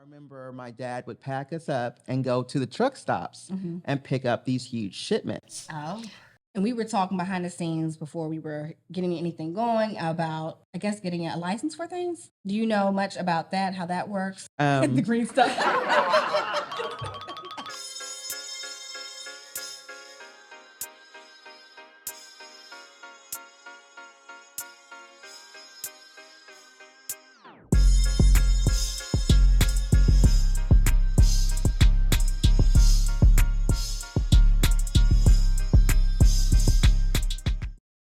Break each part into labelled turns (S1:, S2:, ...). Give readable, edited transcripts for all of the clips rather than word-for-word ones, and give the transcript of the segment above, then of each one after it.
S1: remember my dad would pack us up and go to the truck stops and pick up these huge shipments.
S2: Oh. And we were talking behind the scenes before we were getting anything going about, I guess, getting a license for things. Do you know much about that, how that works? The green stuff.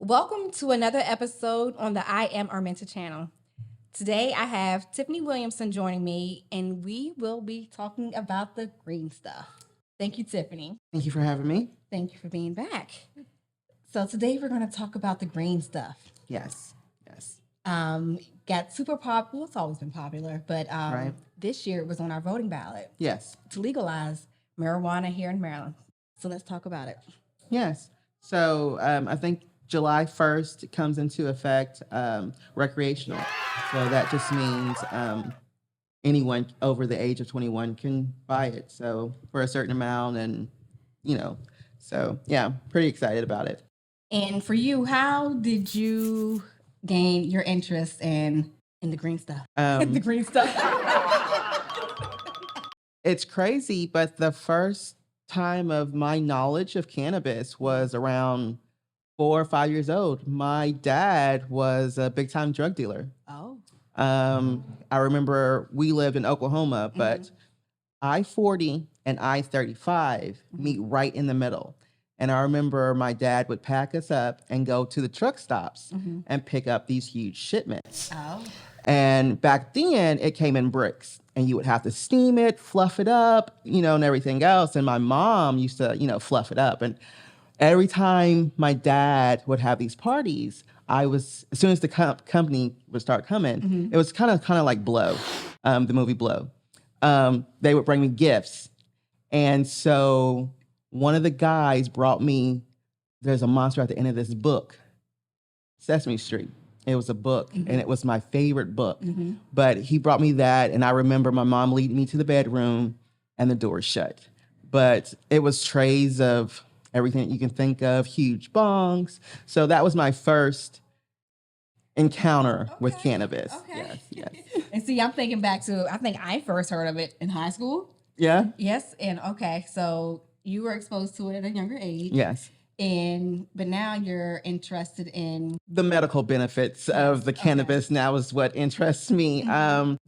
S2: Welcome to another episode on the I Am Arminta channel. Today I have Tiffany Williamson joining me, and we will be talking about the green stuff. Thank you, Tiffany.
S1: Thank you for having me.
S2: Thank you for being back. So today we're going to talk about the green stuff.
S1: Yes.
S2: Got super popular. It's always been popular, but
S1: Right.
S2: This year it was on our voting ballot
S1: Yes.
S2: to legalize marijuana here in Maryland. So let's talk about it.
S1: Yes. So I think July 1st comes into effect recreational. So that just means anyone over the age of 21 can buy it. So for a certain amount and, so yeah, pretty excited about it.
S2: And for you, how did you gain your interest in the green stuff? The green stuff.
S1: It's crazy, but the first time of my knowledge of cannabis was around 4 or 5 years old. My dad was a big time drug dealer.
S2: Oh.
S1: I remember we lived in Oklahoma, but I-40 and I-35 meet right in the middle. And I remember my dad would pack us up and go to the truck stops and pick up these huge shipments.
S2: Oh.
S1: And back then it came in bricks and you would have to steam it, fluff it up, and everything else. And my mom used to, fluff it up. And every time my dad would have these parties, as soon as the company would start coming, it was kind of like Blow, the movie Blow. They would bring me gifts. And so one of the guys brought me, there's a monster at the end of this book, Sesame Street. It was a book, and it was my favorite book. But he brought me that, and I remember my mom leading me to the bedroom, and the door shut. But it was trays of everything that you can think of, huge bongs. So that was my first encounter with cannabis.
S2: Okay.
S1: Yes.
S2: And see, I'm thinking back to, I think I first heard of it in high school.
S1: Yeah?
S2: Yes. And okay, so you were exposed to it at a younger age.
S1: Yes.
S2: But now you're interested in
S1: The medical benefits of the cannabis now is what interests me.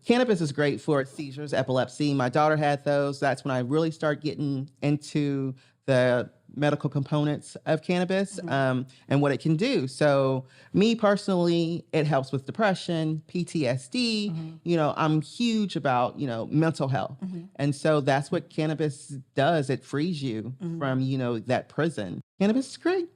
S1: Cannabis is great for seizures, epilepsy. My daughter had those. That's when I really started getting into the medical components of cannabis and what it can do. So me personally, it helps with depression, PTSD. I'm huge about, mental health. And so that's what cannabis does. It frees you from, that prison. Cannabis is great.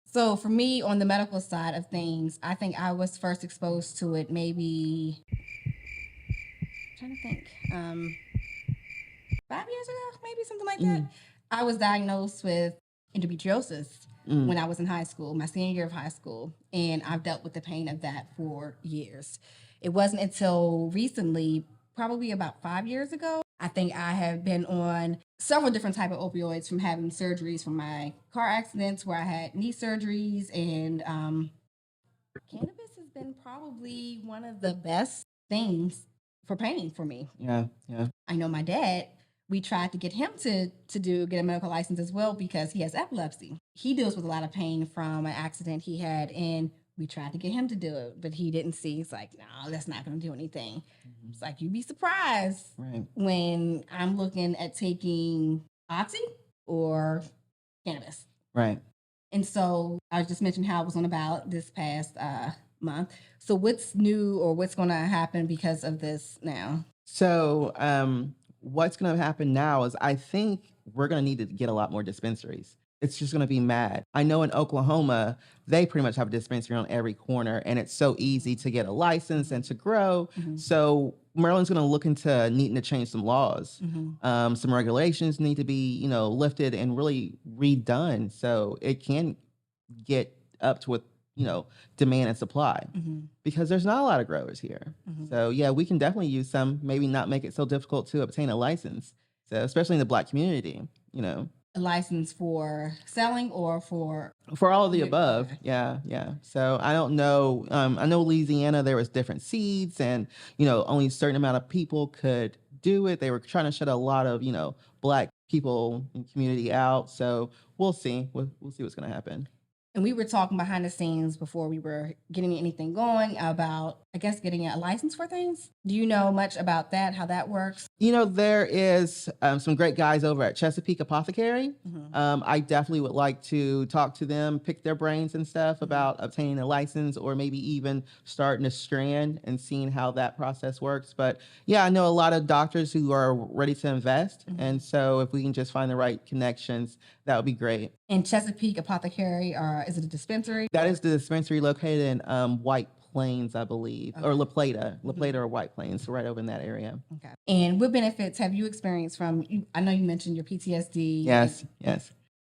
S2: So for me, on the medical side of things, I think I was first exposed to it maybe, I'm trying to think, 5 years ago, maybe something like that. I was diagnosed with endometriosis when I was in high school, my senior year of high school, and I've dealt with the pain of that for years. It wasn't until recently, probably about 5 years ago, I think I have been on several different type of opioids, from having surgeries from my car accidents where I had knee surgeries, and cannabis has been probably one of the best things for pain for me.
S1: Yeah.
S2: I know my dad, we tried to get him to get a medical license as well because he has epilepsy. He deals with a lot of pain from an accident he had, and we tried to get him to do it, but he didn't see. It's like, no, that's not going to do anything. It's like, you'd be surprised when I'm looking at taking Oxy or cannabis.
S1: Right.
S2: And so I just mentioned how I was on the ballot this past month. So what's new or what's going to happen because of this now?
S1: So what's going to happen now is I think we're going to need to get a lot more dispensaries. It's just going to be mad. I know in Oklahoma, they pretty much have a dispensary on every corner, and it's so easy to get a license and to grow. So Maryland's going to look into needing to change some laws. Some regulations need to be, lifted and really redone so it can get up to what demand and supply, because there's not a lot of growers here. So yeah, we can definitely use some, maybe not make it so difficult to obtain a license. So especially in the Black community,
S2: A license for selling or for
S1: all of the above. Yeah. So I don't know. I know Louisiana, there was different seeds, and only a certain amount of people could do it. They were trying to shut a lot of Black people and community out. So we'll see. We'll see what's going to happen.
S2: And we were talking behind the scenes before we were getting anything going about, I guess, getting a license for things. Do you know much about that, how that works?
S1: There is some great guys over at Chesapeake Apothecary. I definitely would like to talk to them, pick their brains and stuff about obtaining a license, or maybe even starting a strand and seeing how that process works. But yeah, I know a lot of doctors who are ready to invest. And so if we can just find the right connections, that would be great.
S2: And Chesapeake Apothecary, is it a dispensary?
S1: That is the dispensary located in White Plains, I believe, or La Plata or White Plains, so right over in that area.
S2: Okay. And what benefits have you experienced from? I know you mentioned your PTSD.
S1: Yes.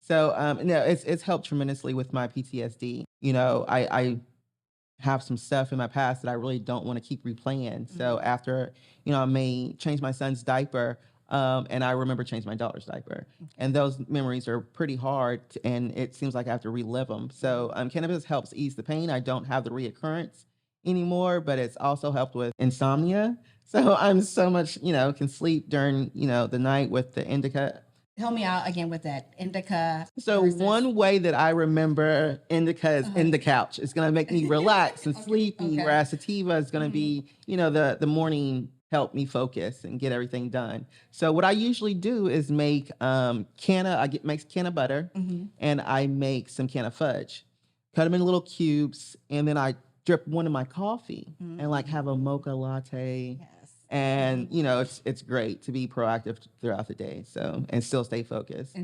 S1: So it's helped tremendously with my PTSD. I have some stuff in my past that I really don't want to keep replaying. So after I may change my son's diaper. And I remember changing my daughter's diaper. And those memories are pretty hard, and it seems like I have to relive them. So cannabis helps ease the pain. I don't have the reoccurrence anymore, but it's also helped with insomnia. So I'm so much, can sleep during, the night with the indica.
S2: Help me out again with that indica.
S1: So one way that I remember indica is in the couch. It's going to make me relax and sleepy, whereas sativa is going to be, the morning help me focus and get everything done. So what I usually do is make make canna butter, and I make some canna fudge. Cut them in little cubes, and then I drip one in my coffee and have a mocha latte. Yes. And it's great to be proactive throughout the day. So, and still stay focused.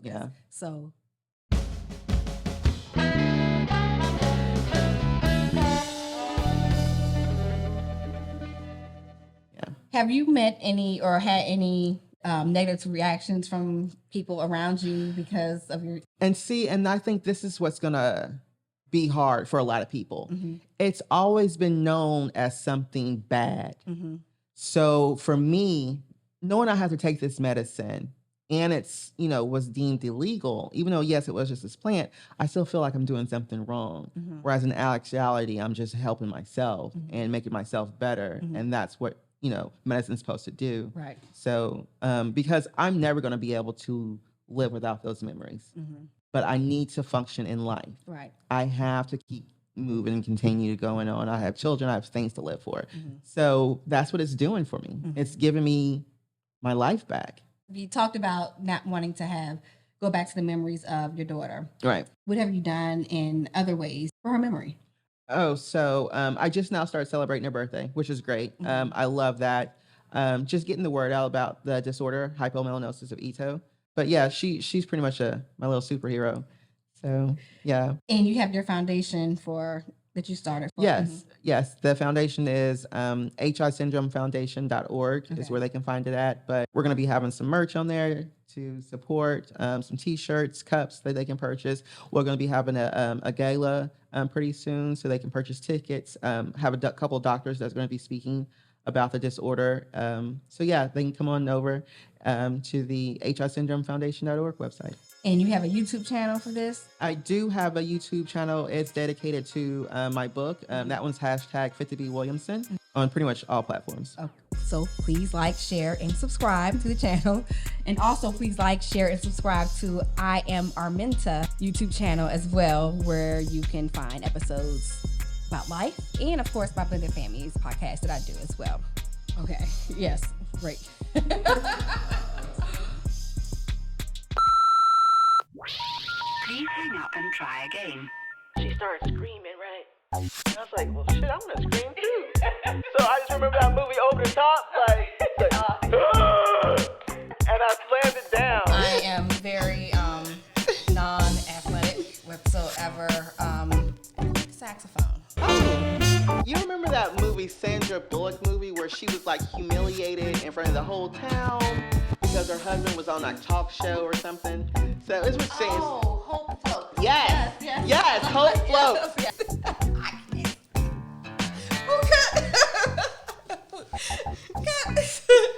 S1: Yeah.
S2: So have you met any or had any negative reactions from people around you because of your...
S1: And I think this is what's going to be hard for a lot of people. It's always been known as something bad. So for me, knowing I have to take this medicine and it's, was deemed illegal, even though, yes, it was just this plant, I still feel like I'm doing something wrong. Whereas in actuality, I'm just helping myself and making myself better. And that's what medicine's supposed to do.
S2: Right.
S1: So, because I'm never going to be able to live without those memories, but I need to function in life.
S2: Right.
S1: I have to keep moving and continue going on. I have children. I have things to live for. So that's what it's doing for me. It's giving me my life back.
S2: You talked about not wanting to go back to the memories of your daughter.
S1: Right.
S2: What have you done in other ways for her memory?
S1: Oh, so I just now started celebrating her birthday, which is great. I love that. Just getting the word out about the disorder, hypomelanosis of Ito. But yeah, she's pretty much my little superhero. So yeah.
S2: And you have your foundation that you started for.
S1: Yes. The foundation is hisyndromefoundation.org is where they can find it at. But we're going to be having some merch on there to support, some T-shirts, cups that they can purchase. We're going to be having a gala pretty soon, so they can purchase tickets. Have a couple of doctors that's going to be speaking about the disorder. So yeah, they can come on over to the hisyndromefoundation.org website.
S2: And you have a YouTube channel for this?
S1: I do have a YouTube channel. It's dedicated to my book. That one's #FitToBeWilliamson on pretty much all platforms.
S2: Okay. So please like, share, and subscribe to the channel. And also please like, share, and subscribe to I Am Arminta YouTube channel as well, where you can find episodes about life and, of course, my Blended Families podcast that I do as well. Okay. Yes. Great.
S3: Please hang up and try again.
S4: She started screaming, right? And I was like, well, shit, I'm gonna scream too. So I just remember that movie Over the Top, and I slammed it down.
S2: I am very non-athletic whatsoever. Saxophone.
S1: Oh, you remember that movie, Sandra Bullock movie, where she was like humiliated in front of the whole town because her husband was on a talk show or something? So it's what saying.
S2: Oh, Hope Floats.
S1: Yes, Hope Floats.
S2: Yes.